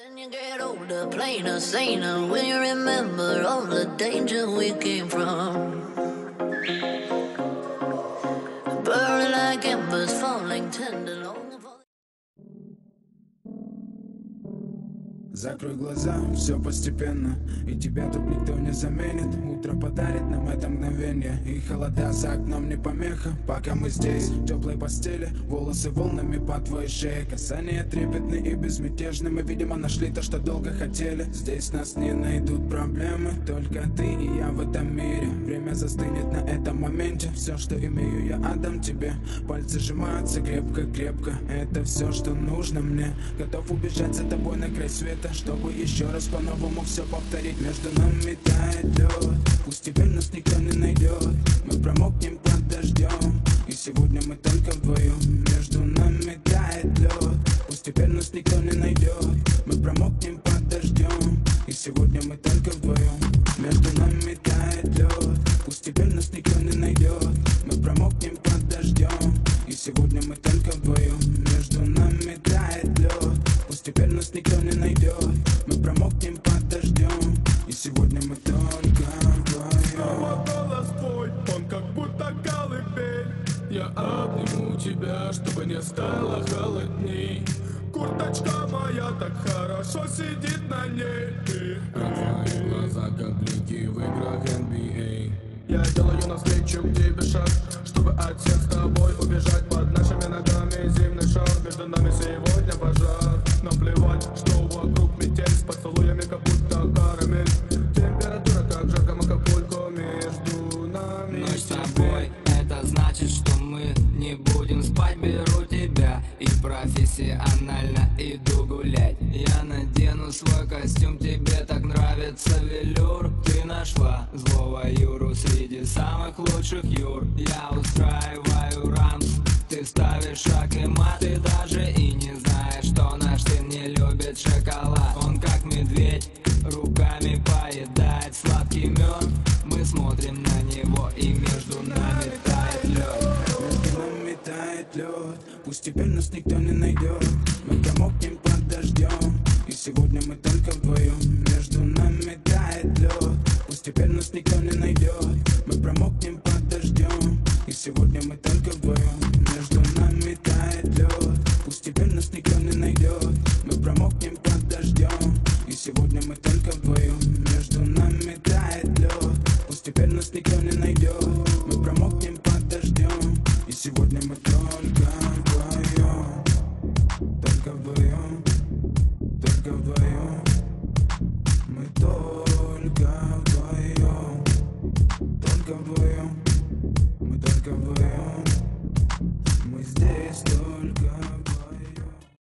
When you get older, plainer, saner, will you remember all the danger we came from? Burning like embers, falling tender, longing for... Закрой глаза, все постепенно, и тебя тут никто не заменит. Утро подарит нам это мгновение, и холода за окном не помеха. Пока мы здесь, в теплой постели, волосы волнами по твоей шее. Касания трепетны и безмятежны, мы, видимо, нашли то, что долго хотели. Здесь нас не найдут проблемы, только ты и я в этом мире. Время застынет на этом моменте, все, что имею, я отдам тебе. Пальцы сжимаются крепко-крепко, это все, что нужно мне. Готов убежать за тобой на край света, чтобы еще раз по-новому все повторить. Между нами тает лед, пусть теперь нас никто не найдет. Мы промокнем под дождем, и сегодня мы только вдвоем. Между нами тает лед, пусть теперь нас никто не найдет. Мы промокнем под дождем, и сегодня мы только вдвоем. Между нами тает лед, пусть теперь нас никто не найдет. Мы промокнем под дождем, и сегодня мы только вдвоем. Между нами тает лед, пусть теперь нас никто не найдет. Мы промокнем под дождем, и сегодня мы только вдвоем. Снова голос твой, он как будто колыбель. Я обниму тебя, чтобы не стало холодней. Курточка моя так хорошо сидит на ней. Твои глаза как блики в играх NBA. Я делаю навстречу к тебе шаг, чтобы от всех с тобой убежать. Под нашими ногами зимний шар, между нами сегодня пожар. Нам плевать, что вокруг метель, с поцелуями как будто карамель. Температура как жарко, Акапулько, между нами. Ночь с тобой, это значит, что мы не будем спать. Беру тебя и профессионально иду гулять. Я надену свой костюм, тебе так нравится велюр. Ты нашла злого Юру среди самых лучших Юр. Я устраиваю ранг, ты ставишь шаг и мат. Ты даже и не знаешь, что наш сын не любит шоколад. Он как медведь, руками поедает сладкий мед. Мы смотрим на него, и между нами тает лед. Между нами тает лед, пусть теперь нас никто не найдет. Мы промокнем под дождем, и сегодня мы только вдвоем. Между нами тает лед, пусть теперь нас никто не найдет. Мы промокнем под дождем, и сегодня мы только вдвоем. Между нами тает лед, пусть теперь нас никто не найдет. Мы промокнем под дождем, и сегодня мы только вдвоем. Между нами тает лед, пусть теперь нас никто не найдет. Мы промокнем под дождем, и сегодня мы только вдвоем. Только вдвоем, только вдвоем. Мы только вдвоем, только вдвоем. Мы только вдвоем.